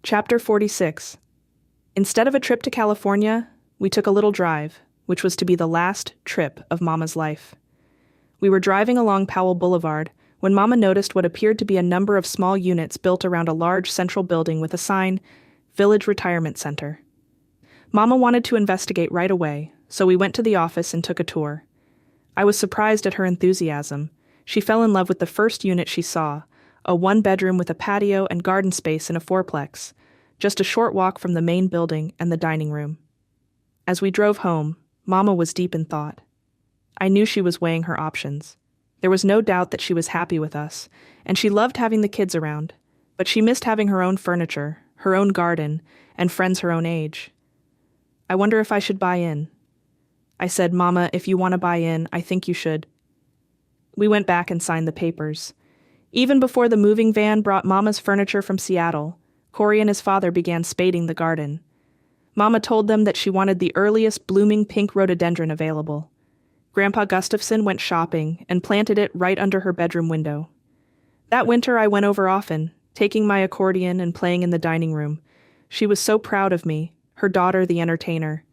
Chapter 46. Instead of a trip to California, we took a little drive, which was to be the last trip of Mama's life. We were driving along Powell Boulevard when Mama noticed what appeared to be a number of small units built around a large central building with a sign, Village Retirement Center. Mama wanted to investigate right away, so we went to the office and took a tour. I was surprised at her enthusiasm. She fell in love with the first unit she saw, a one-bedroom with a patio and garden space in a fourplex, just a short walk from the main building and the dining room. As we drove home, Mama was deep in thought. I knew she was weighing her options. There was no doubt that she was happy with us, and she loved having the kids around, but she missed having her own furniture, her own garden, and friends her own age. I wonder if I should buy in. I said, Mama, if you want to buy in, I think you should. We went back and signed the papers. Even before the moving van brought Mama's furniture from Seattle, Corey and his father began spading the garden. Mama told them that she wanted the earliest blooming pink rhododendron available. Grandpa Gustafsson went shopping and planted it right under her bedroom window. That winter I went over often, taking my accordion and playing in the dining room. She was so proud of me, her daughter the entertainer.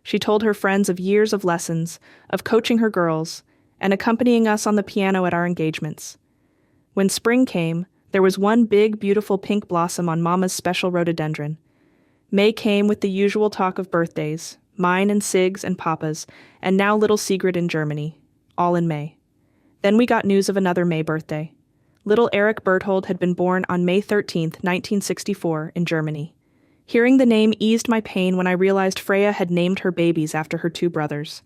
She told her friends of years of lessons, of coaching her girls, and accompanying us on the piano at our engagements. When spring came, there was one big, beautiful pink blossom on Mama's special rhododendron. May came with the usual talk of birthdays, mine and Sig's and Papa's, and now little Sigrid in Germany, all in May. Then we got news of another May birthday. Little Eric Berthold had been born on May 13th, 1964, in Germany. Hearing the name eased my pain when I realized Freya had named her babies after her two brothers.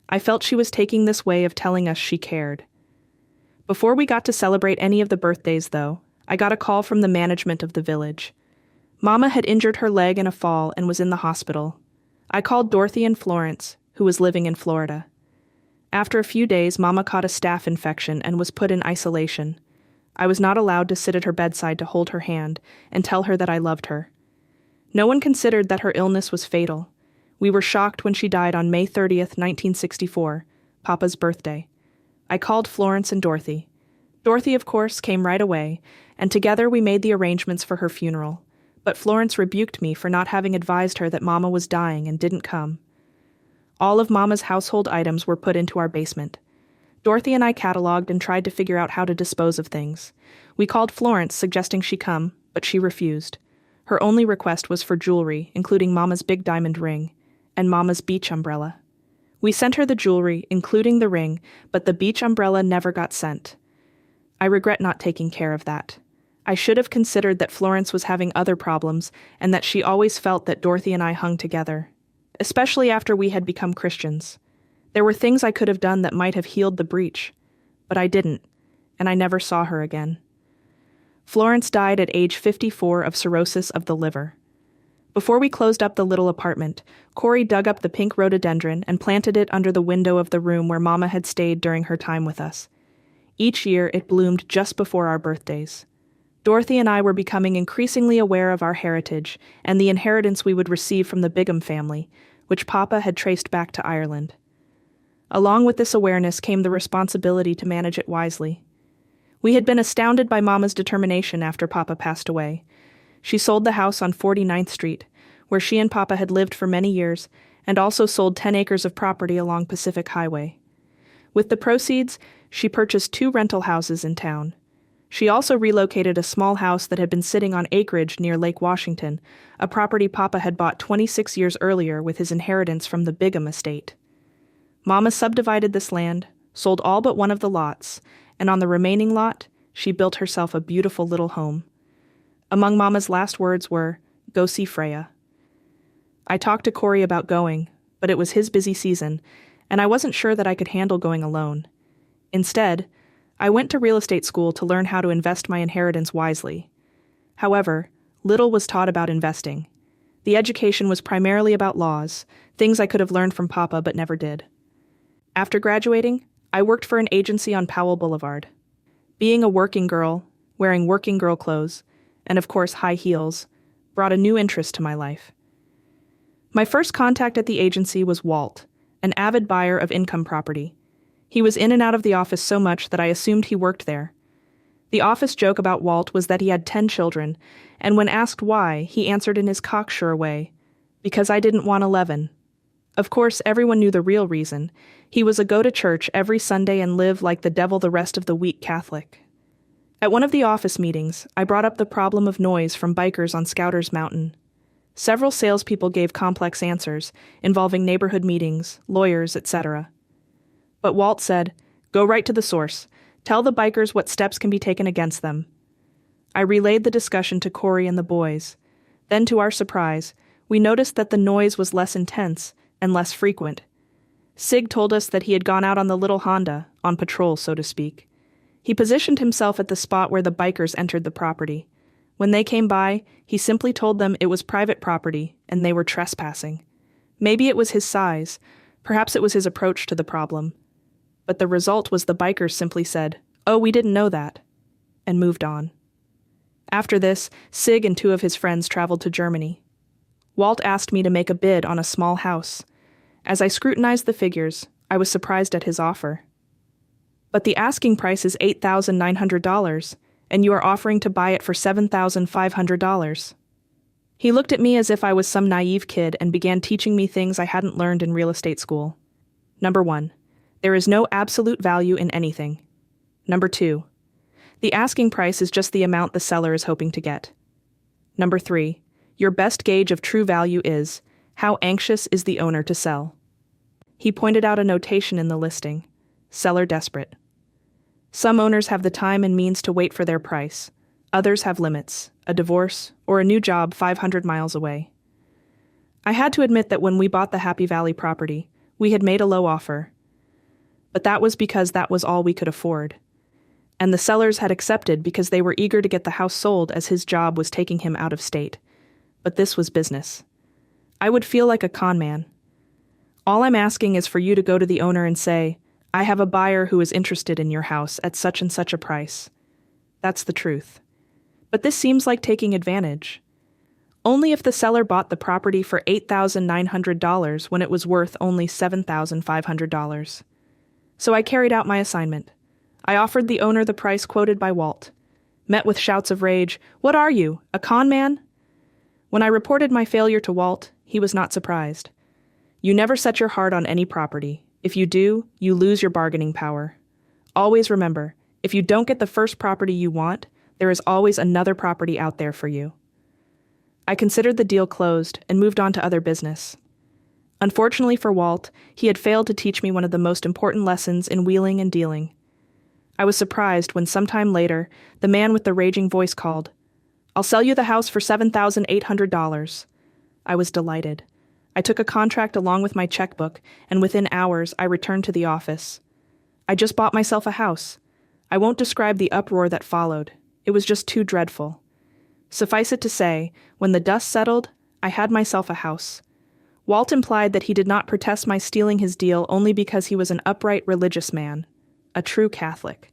I felt she was taking this way of telling us she cared. Before we got to celebrate any of the birthdays, though, I got a call from the management of the village. Mama had injured her leg in a fall and was in the hospital. I called Dorothy and Florence, who was living in Florida. After a few days, Mama caught a staph infection and was put in isolation. I was not allowed to sit at her bedside to hold her hand and tell her that I loved her. No one considered that her illness was fatal. We were shocked when she died on May 30th, 1964, Papa's birthday. I called Florence and Dorothy. Dorothy, of course, came right away, and together we made the arrangements for her funeral. But Florence rebuked me for not having advised her that Mama was dying and didn't come. All of Mama's household items were put into our basement. Dorothy and I cataloged and tried to figure out how to dispose of things. We called Florence, suggesting she come, but she refused. Her only request was for jewelry, including Mama's big diamond ring, and Mama's beach umbrella. We sent her the jewelry, including the ring, but the beach umbrella never got sent. I regret not taking care of that. I should have considered that Florence was having other problems and that she always felt that Dorothy and I hung together, especially after we had become Christians. There were things I could have done that might have healed the breach, but I didn't, and I never saw her again. Florence died at age 54 of cirrhosis of the liver. Before we closed up the little apartment, Corey dug up the pink rhododendron and planted it under the window of the room where Mama had stayed during her time with us. Each year it bloomed just before our birthdays. Dorothy and I were becoming increasingly aware of our heritage and the inheritance we would receive from the Bigham family, which Papa had traced back to Ireland. Along with this awareness came the responsibility to manage it wisely. We had been astounded by Mama's determination after Papa passed away. She sold the house on 49th Street, where she and Papa had lived for many years, and also sold 10 acres of property along Pacific Highway. With the proceeds, she purchased 2 rental houses in town. She also relocated a small house that had been sitting on acreage near Lake Washington, a property Papa had bought 26 years earlier with his inheritance from the Bigham estate. Mama subdivided this land, sold all but one of the lots, and on the remaining lot, she built herself a beautiful little home. Among Mama's last words were, "Go see Freya." I talked to Corey about going, but it was his busy season, and I wasn't sure that I could handle going alone. Instead, I went to real estate school to learn how to invest my inheritance wisely. However, little was taught about investing. The education was primarily about laws, things I could have learned from Papa but never did. After graduating, I worked for an agency on Powell Boulevard. Being a working girl, wearing working girl clothes, and of course high heels, brought a new interest to my life. My first contact at the agency was Walt, an avid buyer of income property. He was in and out of the office so much that I assumed he worked there. The office joke about Walt was that he had 10 children, and when asked why, he answered in his cocksure way, "Because I didn't want 11. Of course, everyone knew the real reason. He was a go-to-church every Sunday and live like the devil the rest of the week Catholic. At one of the office meetings, I brought up the problem of noise from bikers on Scouters Mountain. Several salespeople gave complex answers, involving neighborhood meetings, lawyers, etc. But Walt said, "Go right to the source. Tell the bikers what steps can be taken against them." I relayed the discussion to Corey and the boys. Then, to our surprise, we noticed that the noise was less intense and less frequent. Sig told us that he had gone out on the little Honda, on patrol, so to speak. He positioned himself at the spot where the bikers entered the property. When they came by, he simply told them it was private property and they were trespassing. Maybe it was his size, perhaps it was his approach to the problem. But the result was the bikers simply said, "Oh, we didn't know that," and moved on. After this, Sig and 2 of his friends traveled to Germany. Walt asked me to make a bid on a small house. As I scrutinized the figures, I was surprised at his offer. "But the asking price is $8,900, and you are offering to buy it for $7,500. He looked at me as if I was some naive kid and began teaching me things I hadn't learned in real estate school. Number 1, there is no absolute value in anything. Number 2, the asking price is just the amount the seller is hoping to get. Number 3, your best gauge of true value is, how anxious is the owner to sell?" He pointed out a notation in the listing, "Seller desperate." Some owners have the time and means to wait for their price. Others have limits, a divorce, or a new job 500 miles away. I had to admit that when we bought the Happy Valley property, we had made a low offer. But that was because that was all we could afford. And the sellers had accepted because they were eager to get the house sold as his job was taking him out of state. But this was business. I would feel like a con man. All I'm asking is for you to go to the owner and say, "I have a buyer who is interested in your house at such and such a price." That's the truth. But this seems like taking advantage. Only if the seller bought the property for $8,900 when it was worth only $7,500. So I carried out my assignment. I offered the owner the price quoted by Walt. Met with shouts of rage, "What are you, a con man?" When I reported my failure to Walt, he was not surprised. "You never set your heart on any property. If you do, you lose your bargaining power. Always remember, if you don't get the first property you want, there is always another property out there for you." I considered the deal closed and moved on to other business. Unfortunately for Walt, he had failed to teach me one of the most important lessons in wheeling and dealing. I was surprised when sometime later, the man with the raging voice called, "I'll sell you the house for $7,800. I was delighted. I took a contract along with my checkbook, and within hours I returned to the office. I just bought myself a house. I won't describe the uproar that followed. It was just too dreadful. Suffice it to say, when the dust settled, I had myself a house. Walt implied that he did not protest my stealing his deal only because he was an upright religious man, a true Catholic.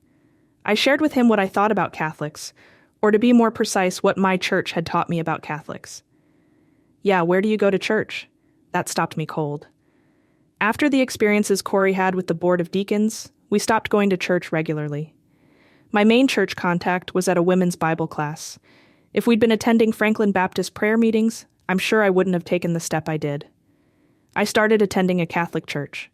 I shared with him what I thought about Catholics, or to be more precise, what my church had taught me about Catholics. "Yeah, where do you go to church?" That stopped me cold. After the experiences Corey had with the Board of Deacons, we stopped going to church regularly. My main church contact was at a women's Bible class. If we'd been attending Franklin Baptist prayer meetings, I'm sure I wouldn't have taken the step I did. I started attending a Catholic church.